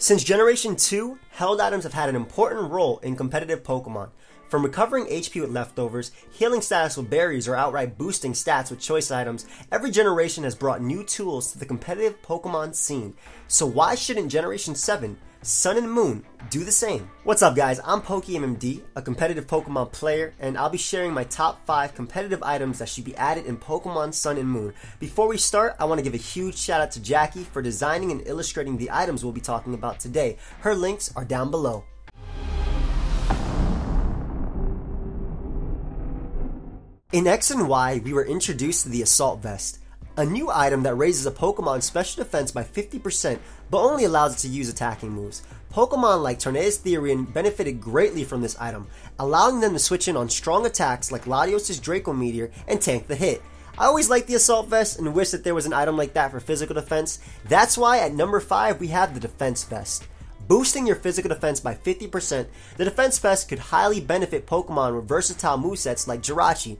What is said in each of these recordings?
Since Generation 2, held items have had an important role in competitive Pokemon. From recovering HP with leftovers, healing status with berries, or outright boosting stats with choice items, every generation has brought new tools to the competitive Pokemon scene. So why shouldn't Generation 7, Sun and Moon, do the same? What's up guys, I'm PokeMMD, a competitive Pokemon player, and I'll be sharing my top 5 competitive items that should be added in Pokemon Sun and Moon. Before we start, I want to give a huge shout out to Jackie for designing and illustrating the items we'll be talking about today. Her links are down below. In X and Y, we were introduced to the Assault Vest, a new item that raises a Pokemon's special defense by 50%, but only allows it to use attacking moves. Pokemon like Tornadus Therian benefited greatly from this item, allowing them to switch in on strong attacks like Latios' Draco Meteor and tank the hit. I always liked the Assault Vest and wish that there was an item like that for physical defense. That's why at number 5 we have the Defense Vest. Boosting your physical defense by 50%, the Defense Vest could highly benefit Pokemon with versatile movesets like Jirachi.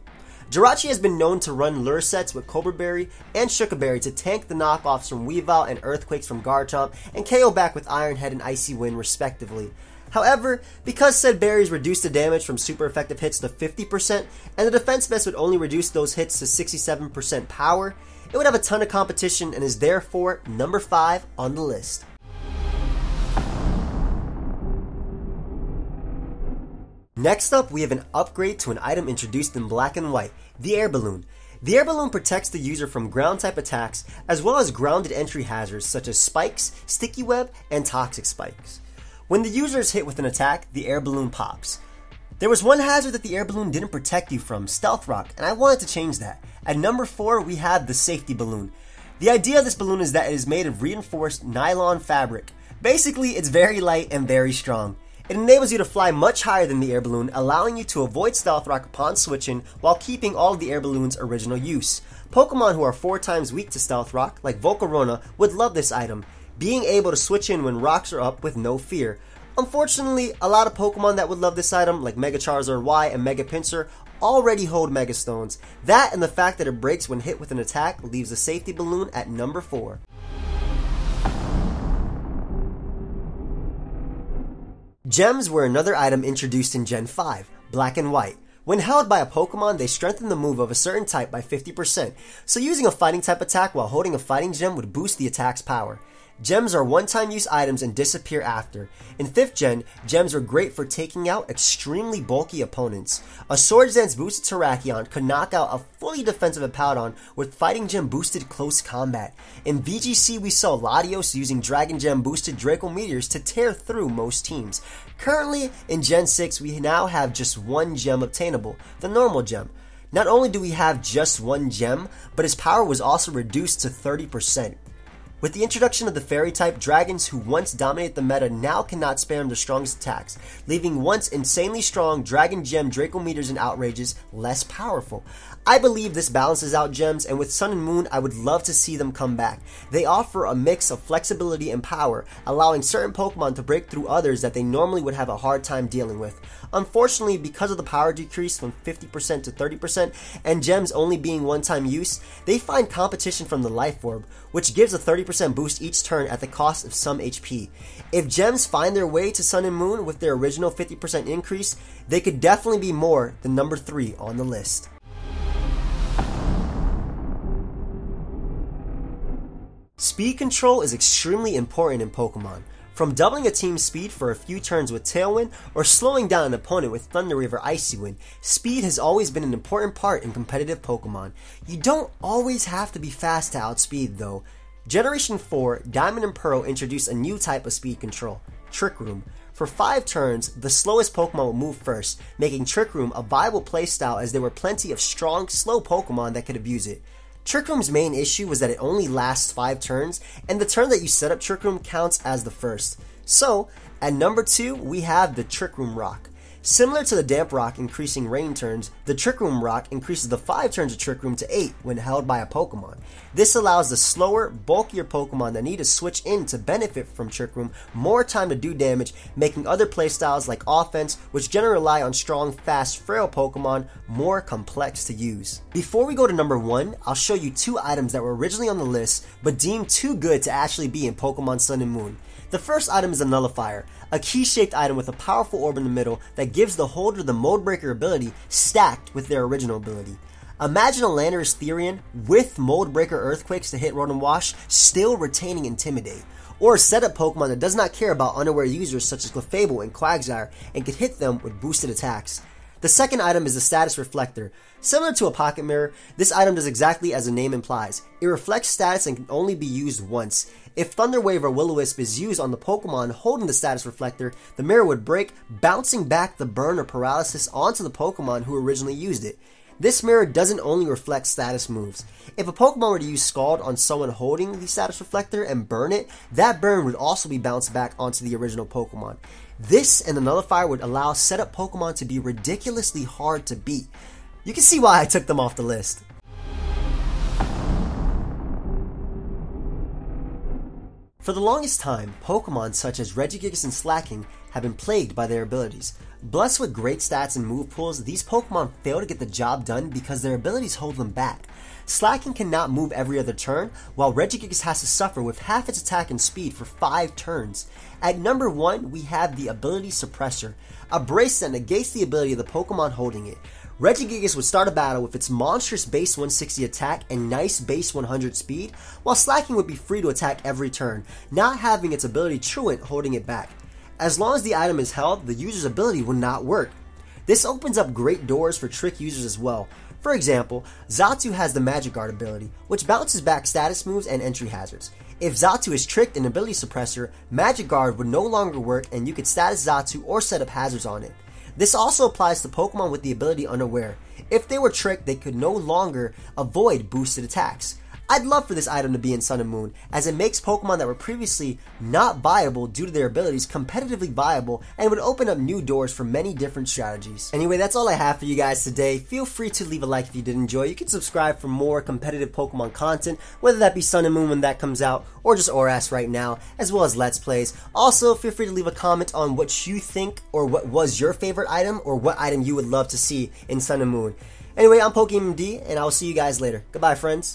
Jirachi has been known to run lure sets with Cobra Berry and Shuca Berry to tank the knockoffs from Weavile and Earthquakes from Garchomp and KO back with Iron Head and Icy Wind respectively. However, because said berries reduce the damage from super effective hits to 50% and the Defense Vest would only reduce those hits to 67% power, it would have a ton of competition and is therefore number 5 on the list. Next up, we have an upgrade to an item introduced in Black and White, the Air Balloon. The Air Balloon protects the user from ground-type attacks, as well as grounded entry hazards such as spikes, sticky web, and toxic spikes. When the user is hit with an attack, the Air Balloon pops. There was one hazard that the Air Balloon didn't protect you from, Stealth Rock, and I wanted to change that. At number 4, we have the Safety Balloon. The idea of this balloon is that it is made of reinforced nylon fabric. Basically, it's very light and very strong. It enables you to fly much higher than the air balloon, allowing you to avoid Stealth Rock upon switching while keeping all of the air balloon's original use. Pokemon who are 4 times weak to Stealth Rock, like Volcarona, would love this item, being able to switch in when rocks are up with no fear. Unfortunately, a lot of Pokemon that would love this item, like Mega Charizard Y and Mega Pinsir, already hold Mega Stones. That and the fact that it breaks when hit with an attack leaves the Safety Balloon at number 4. Gems were another item introduced in Gen 5, Black and White. When held by a Pokemon, they strengthen the move of a certain type by 50%, so using a fighting type attack while holding a fighting gem would boost the attack's power. Gems are one-time use items and disappear after. In 5th Gen, gems are great for taking out extremely bulky opponents. A Swords Dance boosted Terrakion could knock out a fully defensive Hippowdon with Fighting Gem boosted Close Combat. In VGC, we saw Latios using Dragon Gem boosted Draco Meteors to tear through most teams. Currently, in Gen 6, we now have just one gem obtainable, the Normal Gem. Not only do we have just one gem, but its power was also reduced to 30%. With the introduction of the Fairy-type, dragons who once dominated the meta now cannot spam their strongest attacks, leaving once insanely strong Dragon Gem Draco Meteors and Outrages less powerful. I believe this balances out gems, and with Sun and Moon, I would love to see them come back. They offer a mix of flexibility and power, allowing certain Pokemon to break through others that they normally would have a hard time dealing with. Unfortunately, because of the power decrease from 50% to 30%, and gems only being one-time use, they find competition from the Life Orb, which gives a 30% boost each turn at the cost of some HP. If gems find their way to Sun and Moon with their original 50% increase, they could definitely be more than number 3 on the list. Speed control is extremely important in Pokemon. From doubling a team's speed for a few turns with Tailwind or slowing down an opponent with Thunder Wave or Icy Wind, speed has always been an important part in competitive Pokemon. You don't always have to be fast to outspeed though. Generation 4, Diamond and Pearl introduced a new type of speed control, Trick Room. For 5 turns, the slowest Pokemon will move first, making Trick Room a viable playstyle as there were plenty of strong, slow Pokemon that could abuse it. Trick Room's main issue was that it only lasts 5 turns, and the turn that you set up Trick Room counts as the first. So, at number 2, we have the Trick Room Rock. Similar to the Damp Rock increasing rain turns, the Trick Room Rock increases the 5 turns of Trick Room to 8 when held by a Pokemon. This allows the slower, bulkier Pokemon that need to switch in to benefit from Trick Room more time to do damage, making other playstyles like Offense, which generally rely on strong, fast, frail Pokemon, more complex to use. Before we go to number 1, I'll show you 2 items that were originally on the list, but deemed too good to actually be in Pokemon Sun and Moon. The first item is a Nullifier, a key-shaped item with a powerful orb in the middle that gives the holder the Mode Breaker ability stacked with their original ability. Imagine a Landorus Therian with Mode Breaker Earthquakes to hit Rotom Wash, still retaining Intimidate. Or a setup Pokemon that does not care about unaware users such as Clefable and Quagsire and can hit them with boosted attacks. The second item is the Status Reflector. Similar to a Pocket Mirror, this item does exactly as the name implies. It reflects status and can only be used once. If Thunder Wave or Will-O-Wisp is used on the Pokemon holding the Status Reflector, the mirror would break, bouncing back the burn or paralysis onto the Pokemon who originally used it. This mirror doesn't only reflect status moves. If a Pokemon were to use Scald on someone holding the Status Reflector and burn it, that burn would also be bounced back onto the original Pokemon. This and the Nullifier would allow setup Pokemon to be ridiculously hard to beat. You can see why I took them off the list. For the longest time, Pokemon such as Regigigas and Slaking have been plagued by their abilities. Blessed with great stats and move pools, these Pokemon fail to get the job done because their abilities hold them back. Slaking cannot move every other turn, while Regigigas has to suffer with half its attack and speed for 5 turns. At number 1, we have the Ability Suppressor, a brace that negates the ability of the Pokemon holding it. Regigigas would start a battle with its monstrous base 160 attack and nice base 100 speed, while Slaking would be free to attack every turn, not having its ability Truant holding it back. As long as the item is held, the user's ability will not work. This opens up great doors for trick users as well. For example, Xatu has the Magic Guard ability, which bounces back status moves and entry hazards. If Xatu is tricked in Ability Suppressor, Magic Guard would no longer work and you could status Xatu or set up hazards on it. This also applies to Pokemon with the ability Unaware. If they were tricked, they could no longer avoid boosted attacks. I'd love for this item to be in Sun and Moon, as it makes Pokemon that were previously not viable due to their abilities competitively viable and would open up new doors for many different strategies. Anyway, that's all I have for you guys today. Feel free to leave a like if you did enjoy. You can subscribe for more competitive Pokemon content, whether that be Sun and Moon when that comes out, or just ORAS right now, as well as Let's Plays. Also, feel free to leave a comment on what you think or what was your favorite item or what item you would love to see in Sun and Moon. Anyway, I'm PokemonD, and I will see you guys later. Goodbye, friends.